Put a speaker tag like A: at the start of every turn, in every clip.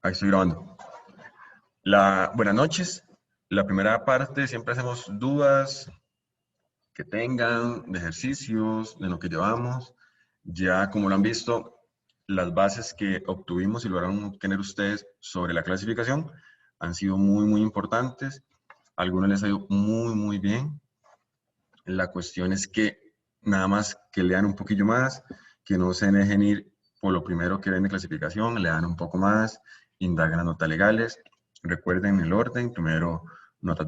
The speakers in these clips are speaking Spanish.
A: Ahí estoy grabando. Buenas noches. La primera parte siempre hacemos dudas que tengan de ejercicios, de lo que llevamos. Ya como lo han visto, las bases que obtuvimos y lograron obtener ustedes sobre la clasificación han sido muy importantes. A algunos les ha ido muy bien. La cuestión es que nada más que lean un poquillo más, que no se dejen ir por lo primero que ven de clasificación, lean un poco más, indaguen las notas legales, recuerden el orden, primero notas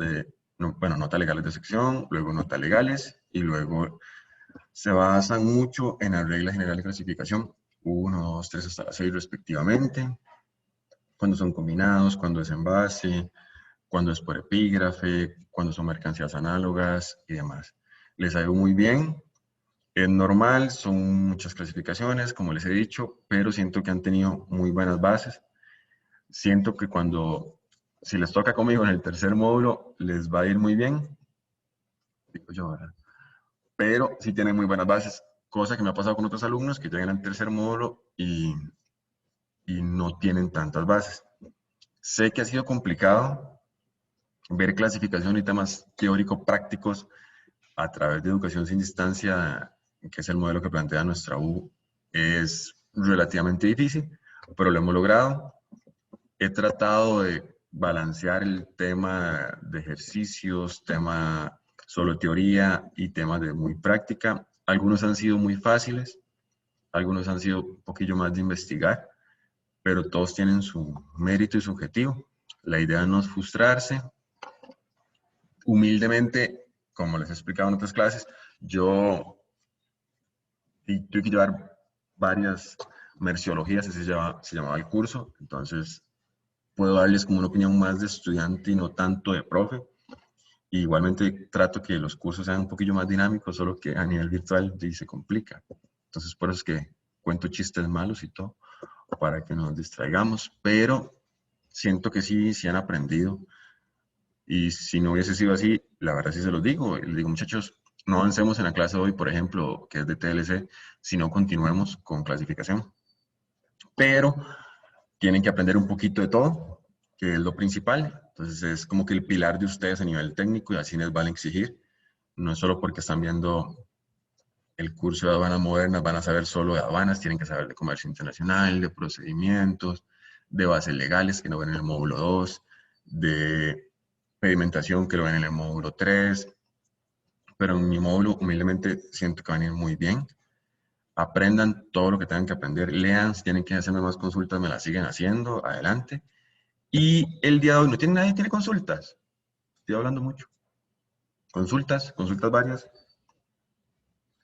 A: notas legales de sección, luego notas legales y luego se basan mucho en las reglas generales de clasificación, 1, 2, 3 hasta las 6 respectivamente, cuando son combinados, cuando es envase, cuando es por epígrafe, cuando son mercancías análogas y demás. Les ha ido muy bien, es normal, son muchas clasificaciones, como les he dicho, pero siento que han tenido muy buenas bases. Siento que si les toca conmigo en el tercer módulo, les va a ir muy bien, digo yo, ¿verdad? Pero sí tienen muy buenas bases, cosa que me ha pasado con otros alumnos que llegan al tercer módulo y no tienen tantas bases. Sé que ha sido complicado ver clasificación y temas teórico-prácticos a través de educación sin distancia, que es el modelo que plantea nuestra U, es relativamente difícil, pero lo hemos logrado. He tratado de balancear el tema de ejercicios, tema solo teoría y temas de muy práctica. Algunos han sido muy fáciles, algunos han sido un poquillo más de investigar, pero todos tienen su mérito y su objetivo. La idea no es frustrarse. Humildemente, como les he explicado en otras clases, yo tuve que llevar varias merciologías, así se llamaba el curso, entonces puedo darles como una opinión más de estudiante y no tanto de profe. Y igualmente trato que los cursos sean un poquillo más dinámicos, solo que a nivel virtual se complica. Entonces por eso es que cuento chistes malos y todo, para que nos distraigamos, pero siento que sí han aprendido. Y si no hubiese sido así, la verdad sí se los digo. Les digo, muchachos, no avancemos en la clase de hoy, por ejemplo, que es de TLC, sino continuemos con clasificación. Pero tienen que aprender un poquito de todo, que es lo principal. Entonces es como que el pilar de ustedes a nivel técnico y así les van a exigir. No es solo porque están viendo el curso de aduanas modernas, van a saber solo de aduanas, tienen que saber de comercio internacional, de procedimientos, de bases legales, que no ven en el módulo 2, de pedimentación, que lo ven en el módulo 3, pero en mi módulo humildemente siento que van a ir muy bien. Aprendan todo lo que tengan que aprender, lean, si tienen que hacerme más consultas, me las siguen haciendo, adelante. Y el día de hoy, nadie tiene consultas, estoy hablando mucho. Consultas varias,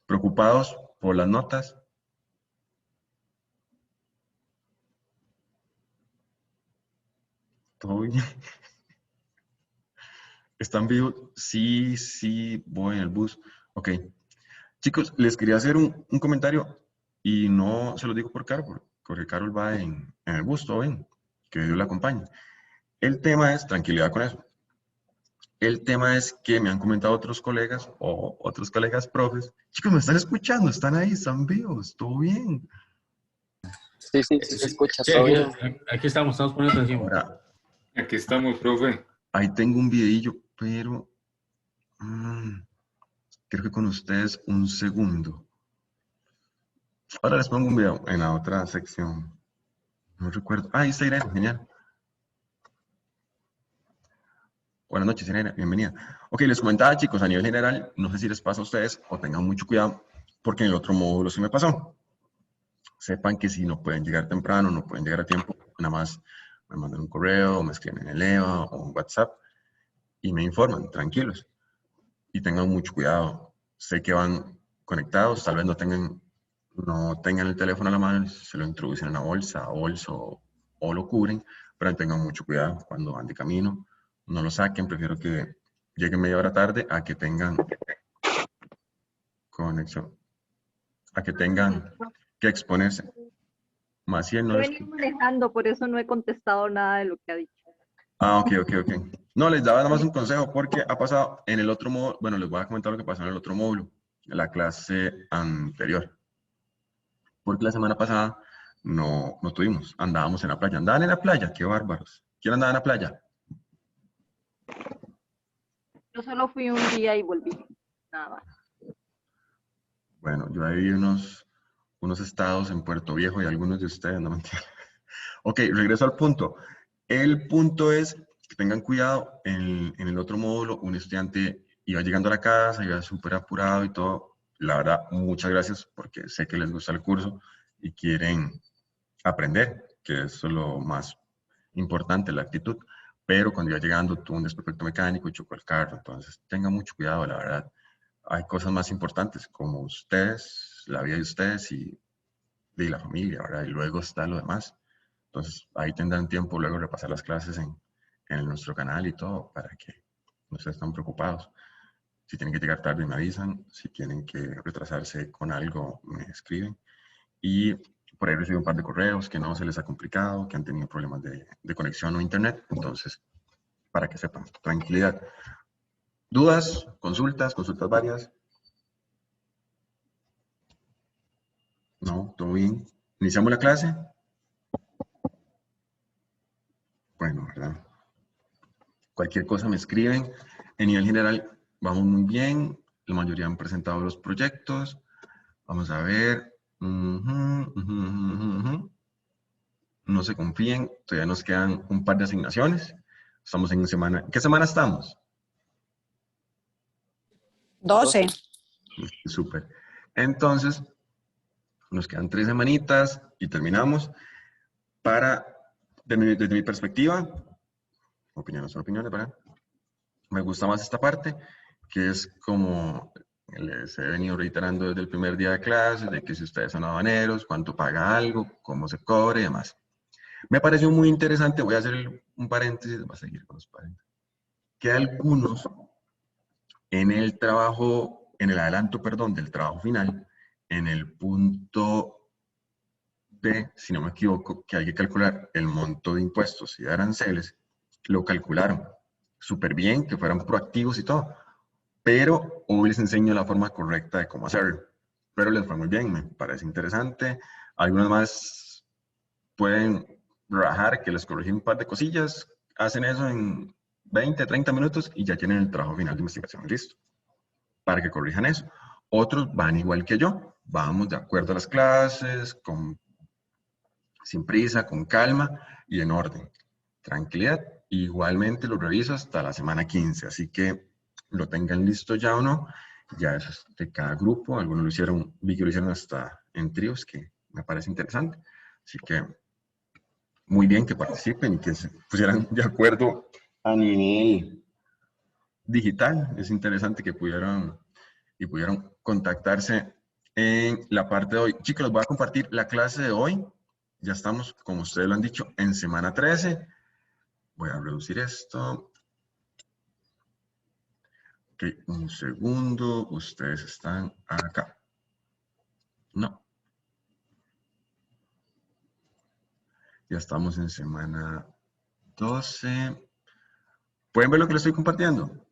A: preocupados por las notas. ¿Todo bien? ¿Están vivos? Sí, voy en el bus. Ok. Chicos, les quería hacer un comentario y no se lo digo por Carol, porque Carol va en el bus, todo bien, que Dios la acompañe. El tema es, tranquilidad con eso, el tema es que me han comentado otros colegas o otros colegas profes, chicos, me están escuchando, están ahí, están vivos, todo bien.
B: Sí, se escucha
C: Sí,
B: todo bien.
C: aquí estamos poniendo atención.
A: Ahora,
D: Aquí estamos, profe.
A: ahí tengo un videillo, pero creo que con ustedes un segundo. Ahora les pongo un video en la otra sección. No recuerdo. Ah, ahí está Irene, genial. Buenas noches, Irene, bienvenida. Ok, les comentaba, chicos, a nivel general, no sé si les pasa a ustedes o tengan mucho cuidado, porque en el otro módulo sí me pasó. Sepan que si no pueden llegar temprano, no pueden llegar a tiempo, nada más me mandan un correo, o me escriben en el EVA o un WhatsApp y me informan, tranquilos. Y tengan mucho cuidado. Sé que van conectados, tal vez no tengan el teléfono a la mano, se lo introducen en una bolsa o bolso o lo cubren, pero tengan mucho cuidado cuando van de camino. No lo saquen, prefiero que lleguen media hora tarde a que tengan conexión, a que tengan que exponerse. Más si él no
E: Yo
A: les...
E: venía manejando, por eso no he contestado nada de lo que ha dicho.
A: Ah, ok. No, les daba nada más un consejo porque ha pasado en el otro módulo, bueno, les voy a comentar lo que pasó en el otro módulo, la clase anterior. Porque la semana pasada no tuvimos. Andábamos en la playa. ¿Andaban en la playa? ¡Qué bárbaros! ¿Quién andaba en la playa?
E: Yo solo fui un día y volví. Nada más.
A: Bueno, yo viví unos estados en Puerto Viejo y algunos de ustedes, no mentira. Ok, regreso al punto. El punto es que tengan cuidado. En el otro módulo, un estudiante iba llegando a la casa, iba súper apurado y todo. La verdad, muchas gracias porque sé que les gusta el curso y quieren aprender, que eso es lo más importante, la actitud. Pero cuando iba llegando, tuvo un desperfecto mecánico y chocó el carro. Entonces, tengan mucho cuidado, la verdad. Hay cosas más importantes como ustedes, la vida de ustedes y de la familia, ¿verdad? Y luego está lo demás. Entonces, ahí tendrán tiempo luego de repasar las clases en nuestro canal y todo para que no estén tan preocupados. Si tienen que llegar tarde, me avisan. Si tienen que retrasarse con algo, me escriben. Y por ahí recibo un par de correos que no se les ha complicado, que han tenido problemas de conexión o internet. Entonces, para que sepan, tranquilidad. ¿Dudas? ¿Consultas? ¿Consultas varias? No, todo bien. ¿Iniciamos la clase? Bueno, ¿verdad? Cualquier cosa me escriben. En nivel general, vamos muy bien. La mayoría han presentado los proyectos. Vamos a ver. No se confíen. Todavía nos quedan un par de asignaciones. Estamos en semana. ¿Qué semana estamos?
F: 12.
A: Súper. Entonces, nos quedan 3 semanitas y terminamos. Desde mi perspectiva, opiniones son opiniones, ¿verdad? Me gusta más esta parte, que es como les he venido reiterando desde el primer día de clases, de que si ustedes son habaneros, cuánto paga algo, cómo se cobra y demás. Me pareció muy interesante, voy a hacer un paréntesis, voy a seguir con los paréntesis, que algunos en el trabajo, en el adelanto, perdón, del trabajo final, en el punto B, si no me equivoco, que hay que calcular el monto de impuestos y de aranceles, lo calcularon súper bien, que fueran proactivos y todo, pero hoy les enseño la forma correcta de cómo hacerlo. Pero les fue muy bien, me parece interesante. Algunos más pueden rajar, que les corregí un par de cosillas, hacen eso en 20, 30 minutos y ya tienen el trabajo final de investigación listo, para que corrijan eso. Otros van igual que yo, vamos de acuerdo a las clases, sin prisa, con calma y en orden. Tranquilidad. Igualmente lo reviso hasta la semana 15, así que lo tengan listo ya o no. Ya eso es de cada grupo. Algunos lo hicieron, vi que lo hicieron hasta en tríos, que me parece interesante. Así que muy bien que participen y que se pusieran de acuerdo a nivel digital. Es interesante que pudieran contactarse en la parte de hoy. Chicos, les voy a compartir la clase de hoy. Ya estamos, como ustedes lo han dicho, en semana 13. Voy a reducir esto. Ok, un segundo. Ustedes están acá. No. Ya estamos en semana 12. ¿Pueden ver lo que les estoy compartiendo?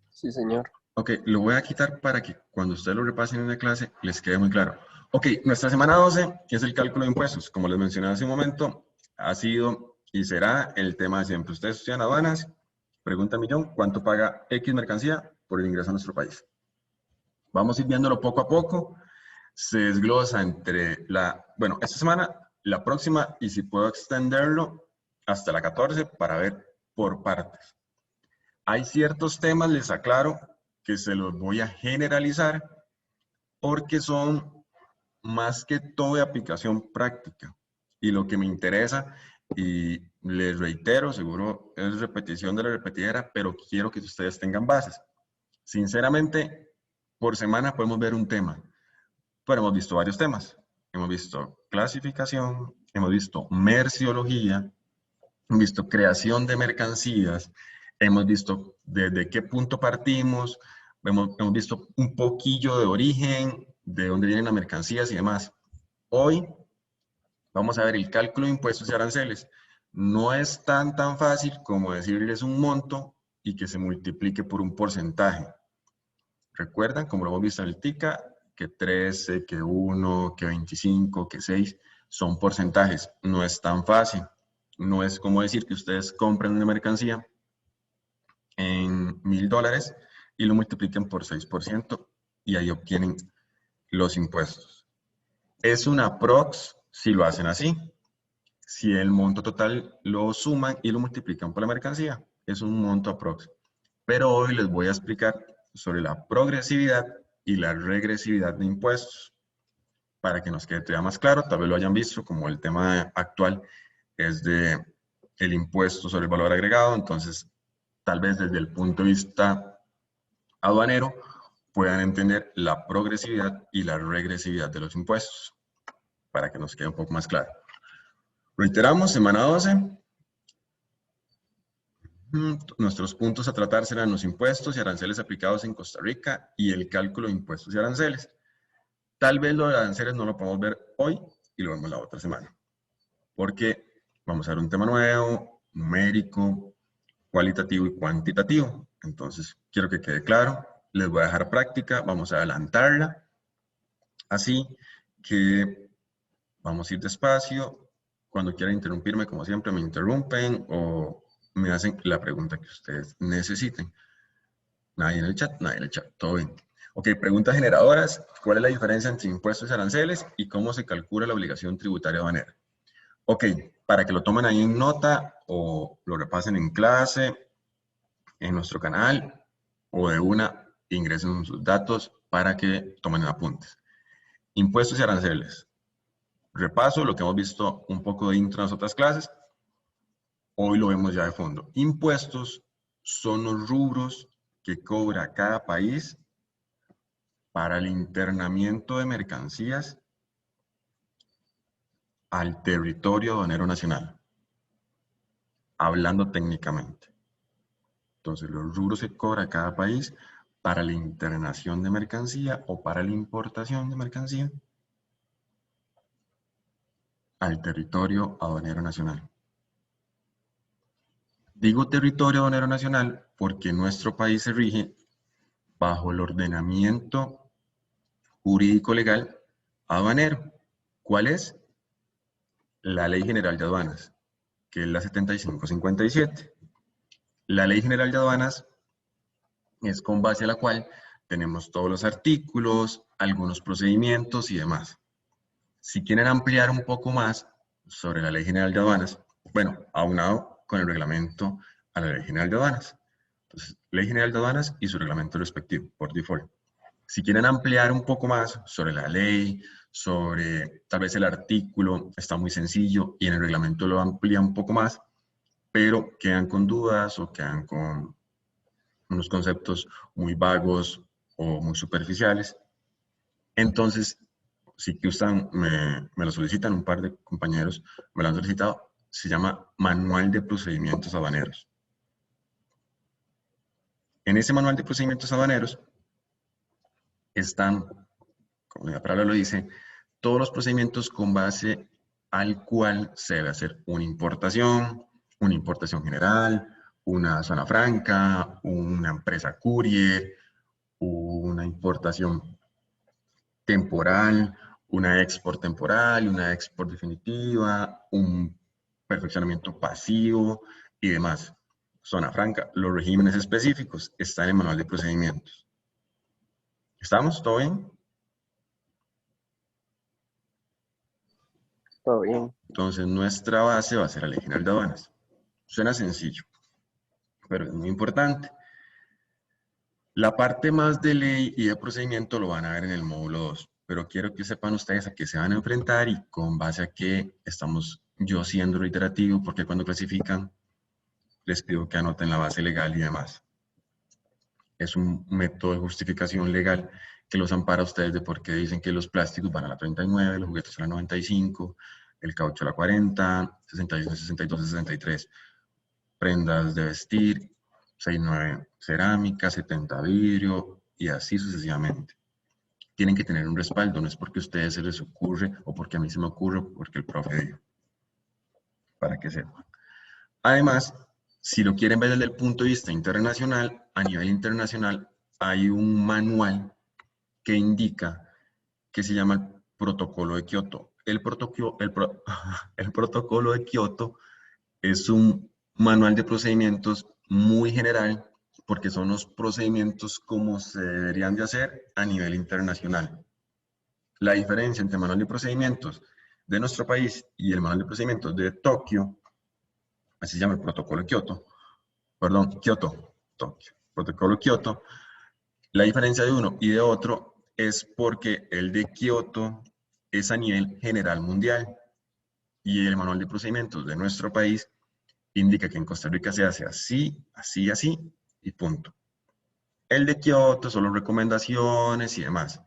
B: Sí, señor.
A: Ok, lo voy a quitar para que cuando ustedes lo repasen en la clase les quede muy claro. Ok, nuestra semana 12 es el cálculo de impuestos. Como les mencioné hace un momento, ha sido y será el tema de siempre. Ustedes estudian aduanas, pregunta millón, ¿cuánto paga X mercancía por el ingreso a nuestro país? Vamos a ir viéndolo poco a poco. Se desglosa entre esta semana, la próxima, y si puedo extenderlo hasta la 14 para ver por partes. Hay ciertos temas, les aclaro, que se los voy a generalizar porque son más que todo de aplicación práctica. Y lo que me interesa, y les reitero, seguro es repetición de la repetidera, pero quiero que ustedes tengan bases. Sinceramente, por semana podemos ver un tema, pero hemos visto varios temas. Hemos visto clasificación, hemos visto merciología, hemos visto creación de mercancías, hemos visto desde qué punto partimos, hemos visto un poquillo de origen, de dónde vienen las mercancías y demás. Hoy vamos a ver el cálculo de impuestos y aranceles. No es tan fácil como decirles un monto y que se multiplique por un porcentaje. Recuerdan, como lo hemos visto en el TICA, que 13, que 1, que 25, que 6, son porcentajes. No es tan fácil. No es como decir que ustedes compren una mercancía en $1000 y lo multipliquen por 6% y ahí obtienen los impuestos. Es una prox si lo hacen así. Si el monto total lo suman y lo multiplican por la mercancía, es un monto aprox. Pero hoy les voy a explicar sobre la progresividad y la regresividad de impuestos para que nos quede todavía más claro. Tal vez lo hayan visto, como el tema actual es de el impuesto sobre el valor agregado, entonces tal vez desde el punto de vista aduanero puedan entender la progresividad y la regresividad de los impuestos para que nos quede un poco más claro. Reiteramos, semana 12. Nuestros puntos a tratar serán los impuestos y aranceles aplicados en Costa Rica y el cálculo de impuestos y aranceles. Tal vez lo de aranceles no lo podemos ver hoy y lo vemos la otra semana. Porque vamos a ver un tema nuevo, numérico, cualitativo y cuantitativo. Entonces, quiero que quede claro. Les voy a dejar práctica, vamos a adelantarla. Así que vamos a ir despacio. Cuando quieran interrumpirme, como siempre, me interrumpen o me hacen la pregunta que ustedes necesiten. Nadie en el chat, todo bien. Ok, preguntas generadoras. ¿Cuál es la diferencia entre impuestos y aranceles y cómo se calcula la obligación tributaria aduanera? Ok, para que lo tomen ahí en nota o lo repasen en clase, en nuestro canal, o de una ingresen sus datos para que tomen apuntes. Impuestos y aranceles. Repaso lo que hemos visto un poco de intro en las otras clases. Hoy lo vemos ya de fondo. Impuestos son los rubros que cobra cada país para el internamiento de mercancías al territorio aduanero nacional. Hablando técnicamente. Entonces, los rubros que cobra cada país para la internación de mercancía o para la importación de mercancía al territorio aduanero nacional. Digo territorio aduanero nacional porque nuestro país se rige bajo el ordenamiento jurídico legal aduanero. ¿Cuál es? La Ley General de Aduanas, que es la 7557. La Ley General de Aduanas es con base a la cual tenemos todos los artículos, algunos procedimientos y demás. Si quieren ampliar un poco más sobre la Ley General de Aduanas, bueno, aunado con el reglamento a la Ley General de Aduanas. Entonces, Ley General de Aduanas y su reglamento respectivo, por default. Si quieren ampliar un poco más sobre la ley, sobre tal vez el artículo, está muy sencillo y en el reglamento lo amplía un poco más, pero quedan con dudas o quedan con unos conceptos muy vagos o muy superficiales. Entonces, si que ustedes me lo solicitan, un par de compañeros me lo han solicitado, se llama Manual de Procedimientos Aduaneros. En ese Manual de Procedimientos Aduaneros están, como la palabra lo dice, todos los procedimientos con base al cual se debe hacer una importación general, una zona franca, una empresa courier, una importación temporal, una export temporal, una export definitiva, un perfeccionamiento pasivo y demás. Zona franca, los regímenes específicos están en el manual de procedimientos. ¿Estamos? ¿Todo bien?
B: Todo bien.
A: Entonces, nuestra base va a ser la Ley General de Aduanas. Suena sencillo, pero es muy importante. La parte más de ley y de procedimiento lo van a ver en el módulo 2, pero quiero que sepan ustedes a qué se van a enfrentar y con base a qué estamos yo siendo reiterativo, porque cuando clasifican les pido que anoten la base legal y demás. Es un método de justificación legal que los ampara a ustedes de por qué dicen que los plásticos van a la 39, los juguetes a la 95, el caucho a la 40, 61, 62, 63, prendas de vestir, 69 cerámica, 70 vidrio y así sucesivamente. Tienen que tener un respaldo, no es porque a ustedes se les ocurre o porque a mí se me ocurre o porque el profe dijo. Para que sepan. Además, si lo quieren ver desde el punto de vista internacional, a nivel internacional hay un manual que indica que se llama el Protocolo de Kioto. El Protocolo de Kioto es un manual de procedimientos muy general porque son los procedimientos como se deberían de hacer a nivel internacional. La diferencia entre el manual de procedimientos de nuestro país y el manual de procedimientos de Tokio, así se llama el Protocolo de Kioto, perdón, Tokio, Protocolo de Kioto, la diferencia de uno y de otro es porque el de Kioto es a nivel general mundial y el manual de procedimientos de nuestro país indica que en Costa Rica se hace así, así, así y punto. El de Kioto son las recomendaciones y demás.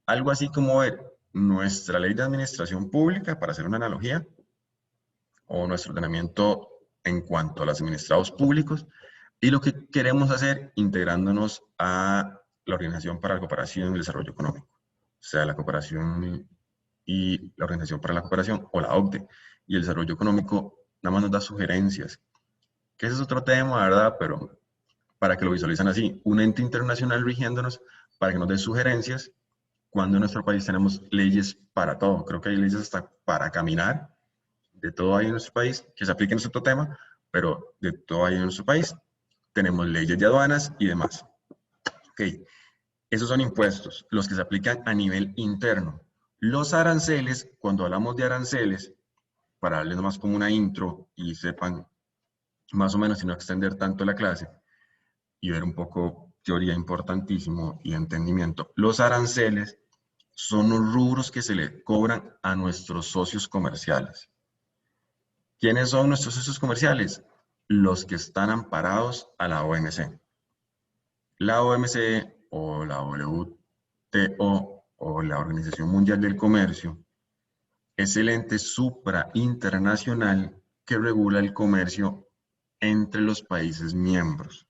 A: Algo así como ver nuestra ley de administración pública, para hacer una analogía, o nuestro ordenamiento en cuanto a los administrados públicos, y lo que queremos hacer integrándonos a la Organización para la Cooperación y el Desarrollo Económico, o sea, la cooperación y la Organización para la Cooperación, o la OCDE, y el Desarrollo Económico nada más nos da sugerencias, que ese es otro tema, ¿verdad? Pero para que lo visualicen así, un ente internacional rigiéndonos para que nos dé sugerencias, cuando en nuestro país tenemos leyes para todo. Creo que hay leyes hasta para caminar, de todo hay en nuestro país, que se apliquen en otro tema, pero de todo hay en nuestro país. Tenemos leyes de aduanas y demás. Ok, esos son impuestos, los que se aplican a nivel interno. Los aranceles, cuando hablamos de aranceles, para darles más como una intro y sepan más o menos, sin no extender tanto la clase, y ver un poco teoría importantísimo y entendimiento. Los aranceles son los rubros que se le cobran a nuestros socios comerciales. ¿Quiénes son nuestros socios comerciales? Los que están amparados a la OMC. La OMC o la WTO o la Organización Mundial del Comercio es el ente suprainternacional que regula el comercio entre los países miembros.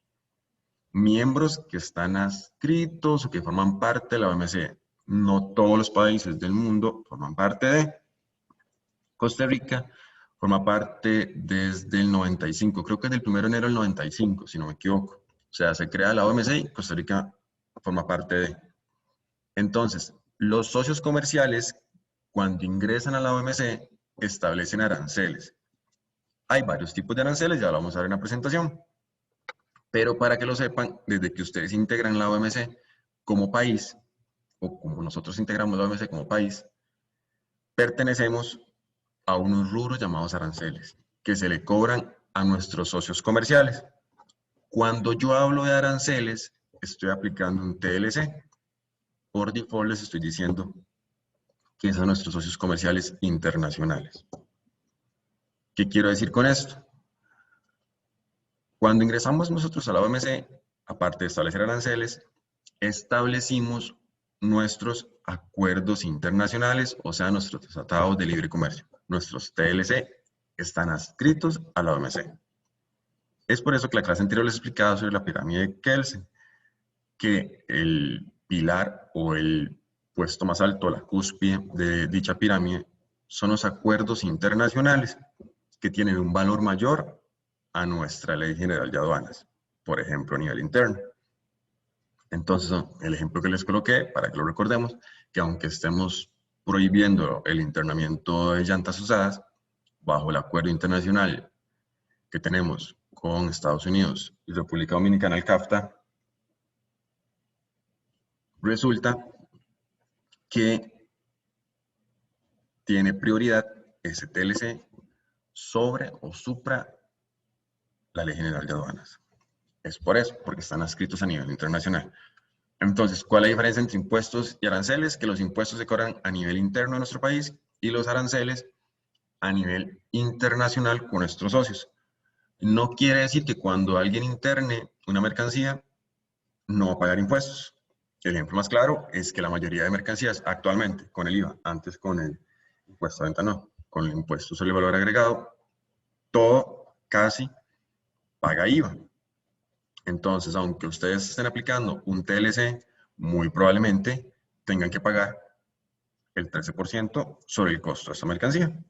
A: Miembros que están adscritos o que forman parte de la OMC. No todos los países del mundo forman parte de. Costa Rica forma parte desde el 95, creo que es del 1 de enero del 95, si no me equivoco. O sea, se crea la OMC y Costa Rica forma parte de. Entonces, los socios comerciales, cuando ingresan a la OMC, establecen aranceles. Hay varios tipos de aranceles, ya lo vamos a ver en la presentación. Pero para que lo sepan, desde que ustedes integran la OMC como país, o como nosotros integramos la OMC como país, pertenecemos a unos rubros llamados aranceles, que se le cobran a nuestros socios comerciales. Cuando yo hablo de aranceles, estoy aplicando un TLC. Por default les estoy diciendo que son nuestros socios comerciales internacionales. ¿Qué quiero decir con esto? Cuando ingresamos nosotros a la OMC, aparte de establecer aranceles, establecimos nuestros acuerdos internacionales, o sea, nuestros tratados de libre comercio. Nuestros TLC están adscritos a la OMC. Es por eso que la clase anterior les explicaba sobre la pirámide de Kelsen, que el pilar o el puesto más alto, la cúspide de dicha pirámide, son los acuerdos internacionales que tienen un valor mayor a nuestra Ley General de Aduanas, por ejemplo, a nivel interno. Entonces, el ejemplo que les coloqué, para que lo recordemos, que aunque estemos prohibiendo el internamiento de llantas usadas, bajo el acuerdo internacional que tenemos con Estados Unidos y República Dominicana, el CAFTA, resulta que tiene prioridad ese TLC sobre o supra la Ley General de Aduanas. Es por eso, porque están adscritos a nivel internacional. Entonces, ¿cuál es la diferencia entre impuestos y aranceles? Que los impuestos se cobran a nivel interno de nuestro país y los aranceles a nivel internacional con nuestros socios. No quiere decir que cuando alguien interne una mercancía, no va a pagar impuestos. El ejemplo más claro es que la mayoría de mercancías actualmente con el IVA, antes con el impuesto a venta no, con el impuesto sobre el valor agregado, todo casi paga IVA. Entonces, aunque ustedes estén aplicando un TLC, muy probablemente tengan que pagar el 13% sobre el costo de esta mercancía,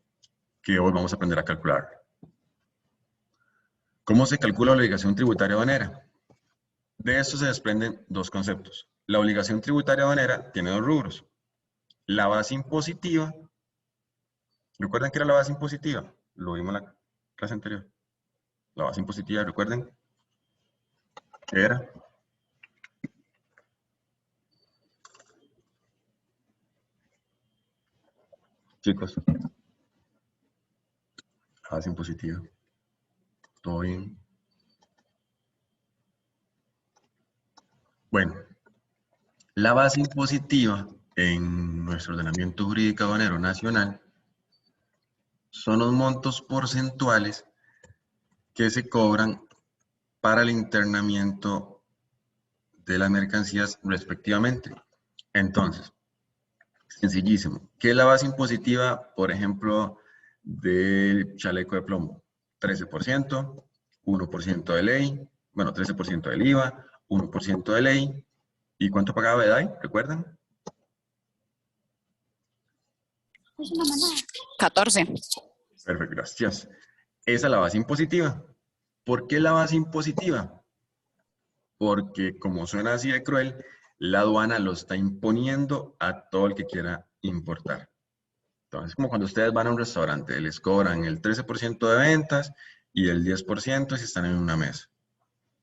A: que hoy vamos a aprender a calcular. ¿Cómo se calcula la obligación tributaria aduanera? De esto se desprenden dos conceptos. La obligación tributaria aduanera tiene dos rubros. La base impositiva, ¿recuerdan qué era la base impositiva? Lo vimos en la clase anterior. La base impositiva, ¿recuerden? ¿Qué era? Chicos, la base impositiva. ¿Todo bien? Bueno, la base impositiva en nuestro ordenamiento jurídico aduanero nacional son los montos porcentuales que se cobran para el internamiento de las mercancías respectivamente. Entonces, sencillísimo. ¿Qué es la base impositiva, por ejemplo, del chaleco de plomo? 13%, 1% de ley, bueno, 13% del IVA, 1% de ley. ¿Y cuánto pagaba BEDAI? ¿Recuerdan?
F: 14.
A: Perfecto, gracias. Esa es la base impositiva. ¿Por qué la base impositiva? Porque, como suena así de cruel, la aduana lo está imponiendo a todo el que quiera importar. Entonces, como cuando ustedes van a un restaurante, les cobran el 13% de ventas y el 10% si están en una mesa.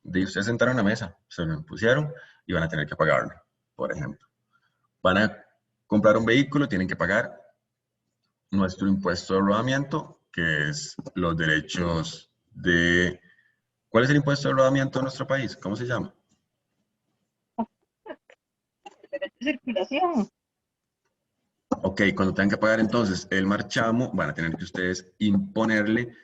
A: De ustedes sentaron en una mesa, se lo impusieron y van a tener que pagarlo, por ejemplo. Van a comprar un vehículo, tienen que pagar nuestro impuesto de rodamiento, que es los derechos de... ¿Cuál es el impuesto de rodamiento de nuestro país? ¿Cómo se llama?
E: Derecho de circulación.
A: Ok, cuando tengan que pagar entonces el marchamo, van a tener que ustedes imponerle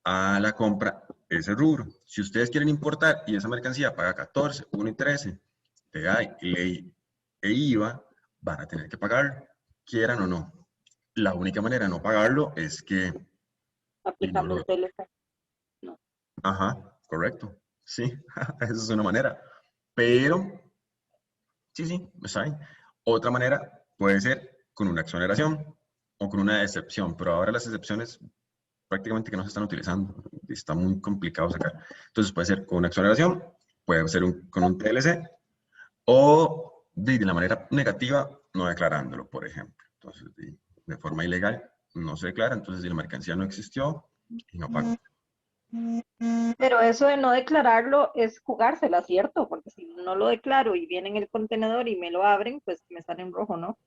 A: a la compra ese rubro. Si ustedes quieren importar y esa mercancía paga 14, 1 y 13, PEGAI, ley e IVA, van a tener que pagarlo, quieran o no. La única manera de no pagarlo es que...
E: Aplicando el TLC.
A: Ajá, correcto. Sí, esa es una manera. Pero, sí, está bien. Otra manera puede ser con una exoneración o con una excepción, pero ahora las excepciones prácticamente que no se están utilizando. Está muy complicado sacar. Entonces puede ser con una exoneración, puede ser con un TLC o de la manera negativa no declarándolo, por ejemplo. Entonces, de forma ilegal no se declara, entonces si la mercancía no existió y no pagó.
E: Pero eso de no declararlo es jugársela, ¿cierto? Porque si no lo declaro y viene en el contenedor y me lo abren, pues me sale en rojo, ¿no?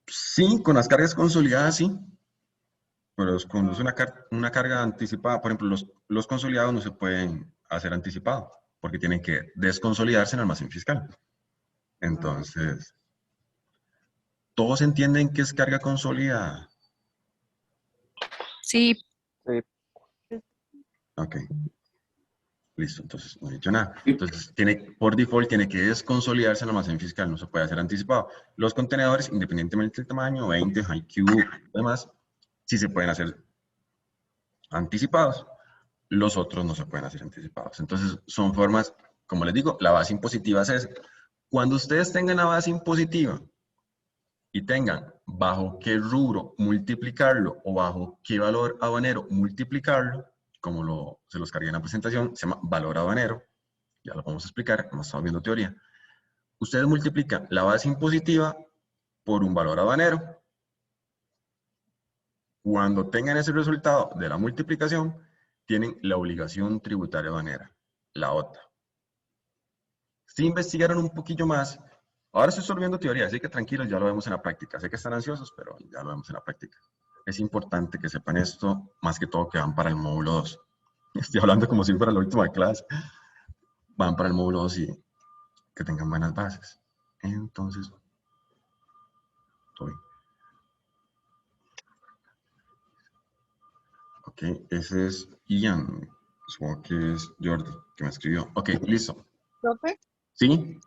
A: Sí, con las cargas consolidadas, sí. Pero cuando es una carga anticipada, por ejemplo, los consolidados no se pueden hacer anticipados, porque tienen que desconsolidarse en el almacén fiscal. Entonces, ¿todos entienden qué es carga consolidada?
F: Sí.
B: Sí.
A: Ok. Listo, entonces no he dicho nada. Entonces, por default tiene que desconsolidarse en el almacén fiscal, no se puede hacer anticipado. Los contenedores, independientemente del tamaño, 20, high cube, demás, sí se pueden hacer anticipados. Los otros no se pueden hacer anticipados. Entonces, son formas, como les digo, la base impositiva es esa. Cuando ustedes tengan la base impositiva y tengan bajo qué rubro multiplicarlo o bajo qué valor aduanero multiplicarlo, como se los cargué en la presentación, se llama valor aduanero, ya lo vamos a explicar, no estamos viendo teoría. Ustedes multiplican la base impositiva por un valor aduanero. Cuando tengan ese resultado de la multiplicación, tienen la obligación tributaria aduanera, la OTA. Si investigaron un poquillo más, ahora estoy solo viendo teoría, así que tranquilos, ya lo vemos en la práctica. Sé que están ansiosos, pero ya lo vemos en la práctica. Es importante que sepan esto, más que todo que van para el módulo 2. Estoy hablando como si fuera la última clase. Van para el módulo 2 y que tengan buenas bases. Entonces, todo bien. Ok, ese es Ian. Supongo que es Jordi, que me escribió. Ok, listo.
G: Profe,
A: ¿Sí?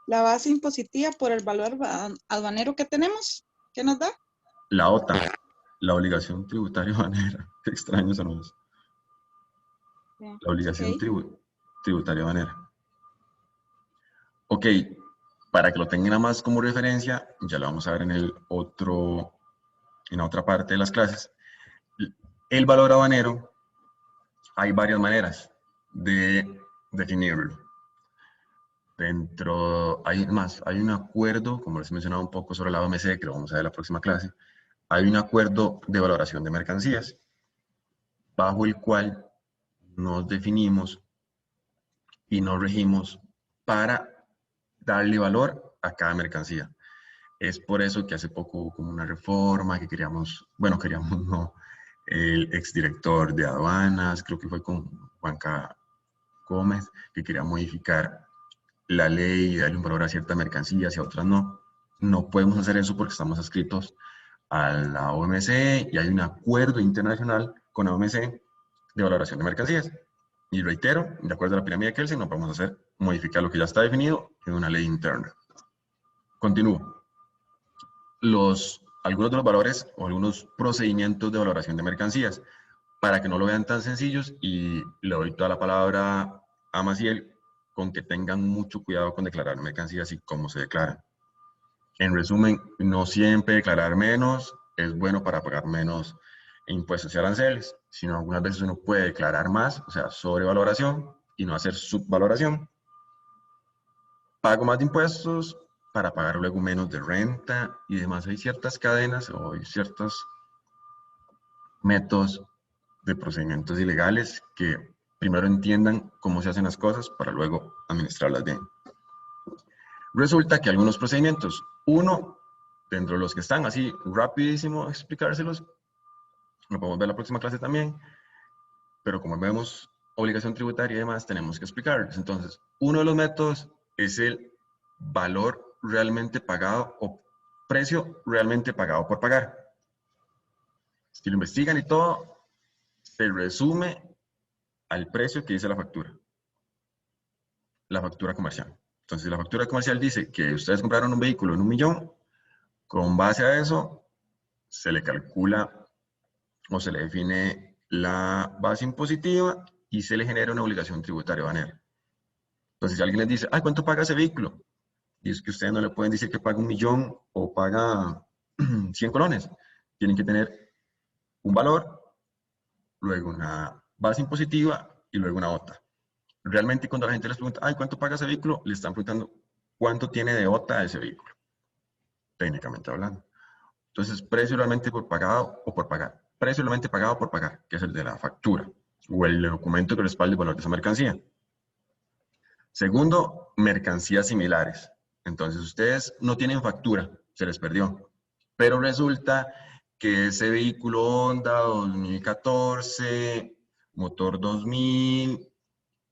G: la base impositiva por el valor aduanero que tenemos, ¿qué nos da?
A: La OTA, la obligación tributaria aduanera. Qué extraño eso no es. La obligación
G: Ok.
A: tributaria aduanera. Ok, para que lo tengan más como referencia, ya lo vamos a ver en la otra parte de las clases. El valor aduanero, hay varias maneras de definirlo. hay un acuerdo, como les he mencionado un poco sobre la OMC, que lo vamos a ver en la próxima clase. Hay un acuerdo de valoración de mercancías, bajo el cual nos definimos y nos regimos para darle valor a cada mercancía. Es por eso que hace poco hubo como una reforma que queríamos no, el exdirector de aduanas, creo que fue con Juanca Gómez, que quería modificar la ley y darle un valor a ciertas mercancías y a otras no. No podemos hacer eso porque estamos adscritos a la OMC y hay un acuerdo internacional con la OMC de valoración de mercancías. Y reitero, de acuerdo a la pirámide de Kelsen, no podemos modificar lo que ya está definido en una ley interna. Continúo. Algunos de los valores o algunos procedimientos de valoración de mercancías, para que no lo vean tan sencillos, y le doy toda la palabra a Maciel, con que tengan mucho cuidado con declarar mercancías y cómo se declaran. En resumen, no siempre declarar menos es bueno para pagar menos impuestos y aranceles, sino algunas veces uno puede declarar más, o sea, sobrevaloración y no hacer subvaloración. Pago más de impuestos para pagar luego menos de renta y demás. Hay ciertas cadenas o hay ciertos métodos de procedimientos ilegales que primero entiendan cómo se hacen las cosas para luego administrarlas bien. Resulta que algunos procedimientos, uno, dentro de los que están así rapidísimo explicárselos, lo podemos ver en la próxima clase también, pero como vemos obligación tributaria y demás, tenemos que explicarles. Entonces, uno de los métodos es el valor realmente pagado o precio realmente pagado por pagar. Si lo investigan y todo, se resume al precio que dice la factura comercial. Entonces, si la factura comercial dice que ustedes compraron un vehículo en 1 millón, con base a eso, se le calcula o se le define la base impositiva y se le genera una obligación tributaria aduanera. Entonces, si alguien les dice, ¿cuánto paga ese vehículo? Y es que ustedes no le pueden decir que paga 1 millón o paga 100 colones. Tienen que tener un valor, luego una base impositiva y luego una OTA. Realmente cuando la gente les pregunta, ¿cuánto paga ese vehículo? Le están preguntando cuánto tiene de OTA ese vehículo, técnicamente hablando. Entonces, precio realmente por pagado o por pagar. Precio realmente pagado por pagar, que es el de la factura o el documento que respalde el valor de esa mercancía. Segundo, mercancías similares. Entonces, ustedes no tienen factura, se les perdió. Pero resulta que ese vehículo Honda 2014, motor 2000,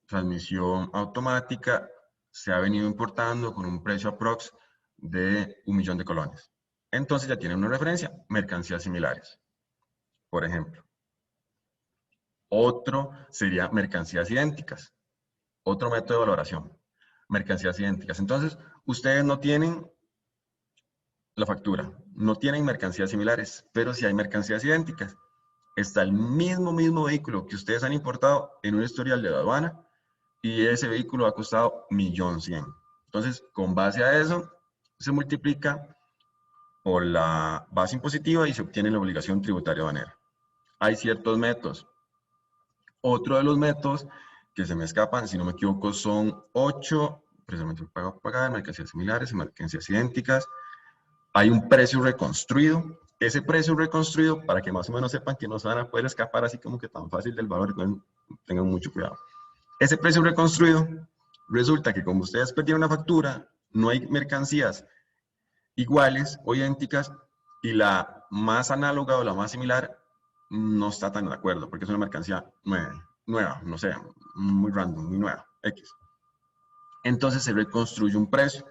A: transmisión automática, se ha venido importando con un precio aprox de 1 millón de colones. Entonces ya tienen una referencia, mercancías similares. Por ejemplo. Otro sería mercancías idénticas. Otro método de valoración, mercancías idénticas. Entonces, ustedes no tienen la factura, no tienen mercancías similares, pero sí hay mercancías idénticas. Está el mismo vehículo que ustedes han importado en un historial de aduana y ese vehículo ha costado 1.100.000. Entonces, con base a eso, se multiplica por la base impositiva y se obtiene la obligación tributaria aduanera. Hay ciertos métodos. Otro de los métodos que se me escapan, si no me equivoco, son 8, precisamente pago por pagar, mercancías similares, mercancías idénticas. Hay un precio reconstruido. Ese precio reconstruido, para que más o menos sepan que no se van a poder escapar así como que tan fácil del valor, tengan mucho cuidado. Ese precio reconstruido, resulta que como ustedes perdieron una factura, no hay mercancías iguales o idénticas y la más análoga o la más similar no está tan de acuerdo porque es una mercancía nueva, no sé, muy random, muy nueva, X. Entonces se reconstruye un precio.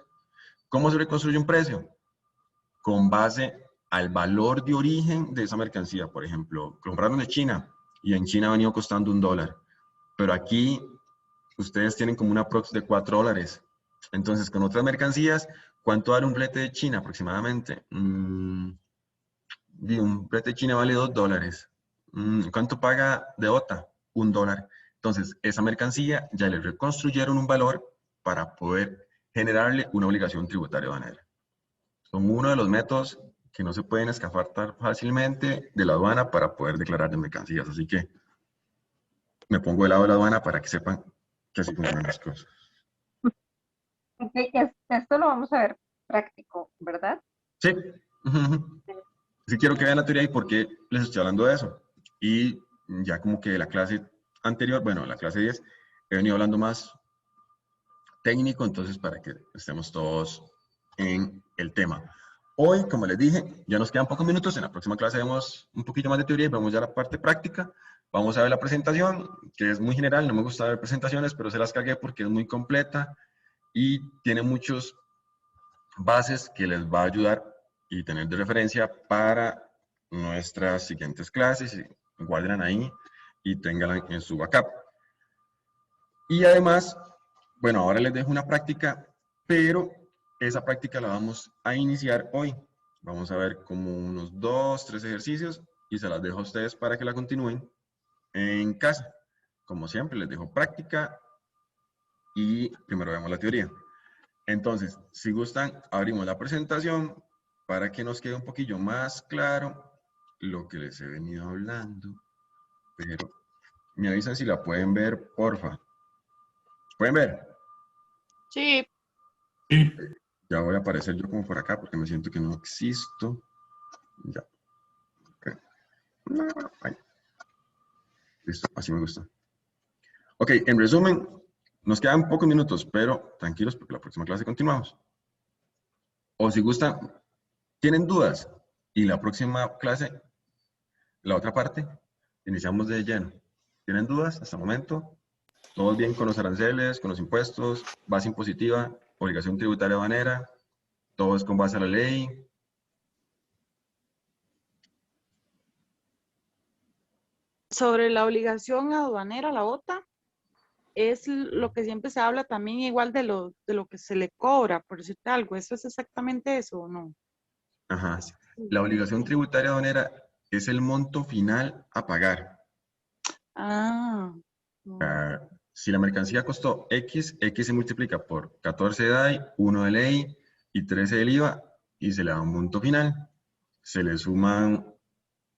A: ¿Cómo se reconstruye un precio? Con base al valor de origen de esa mercancía. Por ejemplo, compraron de China y en China ha venido costando $1, pero aquí ustedes tienen como una aprox de $4. Entonces, con otras mercancías, ¿cuánto vale un flete de China aproximadamente? Un flete de China vale $2. ¿Cuánto paga de OTA? $1. Entonces, esa mercancía ya le reconstruyeron un valor para poder generarle una obligación tributaria aduanera. Son uno de los métodos que no se pueden escapar tan fácilmente de la aduana para poder declarar de mercancías. Así que me pongo del lado de la aduana para que sepan que así funcionan las cosas.
E: Ok, esto lo vamos a ver práctico, ¿verdad?
A: Sí. Ujú. Sí quiero que vean la teoría y por qué les estoy hablando de eso. Y ya como que la clase anterior, bueno, la clase 10, he venido hablando más técnico, entonces para que estemos todos en el tema. Hoy, como les dije, ya nos quedan pocos minutos, en la próxima clase vemos un poquito más de teoría y vamos ya a la parte práctica. Vamos a ver la presentación, que es muy general, no me gusta ver presentaciones, pero se las cargué porque es muy completa y tiene muchos bases que les va a ayudar y tener de referencia para nuestras siguientes clases. Y guarden ahí y tenganla en su backup. Y además, bueno, ahora les dejo una práctica, pero esa práctica la vamos a iniciar hoy. Vamos a ver como unos 2, 3 ejercicios y se las dejo a ustedes para que la continúen en casa. Como siempre, les dejo práctica y primero vemos la teoría. Entonces, si gustan, abrimos la presentación para que nos quede un poquillo más claro lo que les he venido hablando. Pero me avisan si la pueden ver, porfa. ¿Pueden ver?
G: Sí.
A: Ya voy a aparecer yo como por acá porque me siento que no existo. Ya. Okay. Ahí. Listo, así me gusta. Ok, en resumen, nos quedan pocos minutos, pero tranquilos porque la próxima clase continuamos. O si gustan, ¿tienen dudas? Y la próxima clase, la otra parte, iniciamos de lleno. ¿Tienen dudas hasta el momento? ¿Todos bien con los aranceles, con los impuestos, base impositiva, obligación tributaria aduanera? ¿Todo es con base a la ley?
G: Sobre la obligación aduanera, la OTA, es lo que siempre se habla también igual de lo que se le cobra, por decirte algo. ¿Eso es exactamente eso o no?
A: Ajá. La obligación tributaria aduanera es el monto final a pagar.
G: Ah.
A: Si la mercancía costó X, X se multiplica por 14 de DAI, 1 de ley y 13 del IVA y se le da un monto final. Se le suman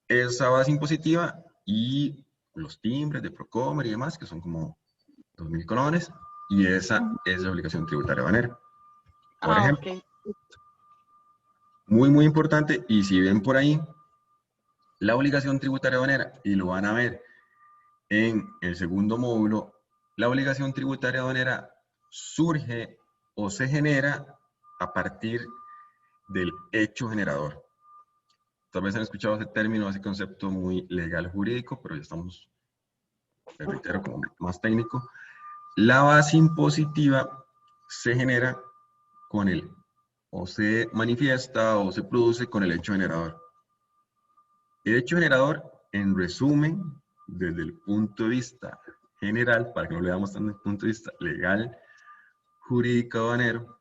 A: esa base impositiva y los timbres de Procomer y demás, que son como 2.000 colones, y esa es la obligación tributaria aduanera. Por ejemplo,
G: Ok.
A: muy, muy importante, y si ven por ahí, la obligación tributaria aduanera, y lo van a ver en el segundo módulo, la obligación tributaria aduanera surge o se genera a partir del hecho generador. Tal vez han escuchado ese término, ese concepto muy legal jurídico, pero ya estamos, me reitero, como más técnico. La base impositiva se genera con el, o se manifiesta o se produce con el hecho generador. El hecho generador, en resumen, desde el punto de vista general, para que no le damos tanto el punto de vista legal, jurídico, aduanero,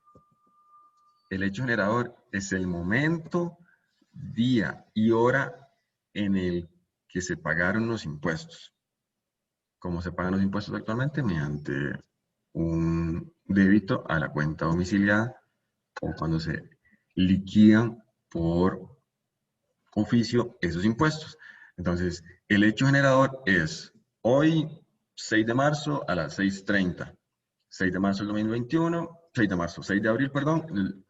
A: el hecho generador es el momento, día y hora en el que se pagaron los impuestos. ¿Cómo se pagan los impuestos actualmente? Mediante un débito a la cuenta domiciliada o cuando se liquidan por oficio esos impuestos. Entonces, el hecho generador es hoy, 6 de marzo a las 6:30. 6 de marzo del 2021, 6 de abril, perdón,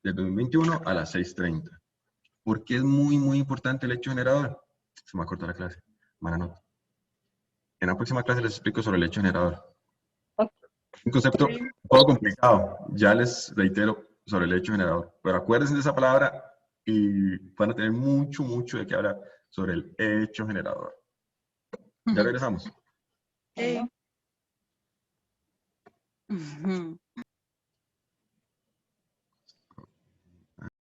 A: del 2021 a las 6:30. ¿Por qué es muy, muy importante el hecho generador? Se me ha cortado la clase. Mala nota. En la próxima clase les explico sobre el hecho generador. Un concepto un poco complicado. Ya les reitero sobre el hecho generador. Pero acuérdense de esa palabra y van a tener mucho, mucho de qué hablar sobre el hecho generador. Ya regresamos.
G: Ujú.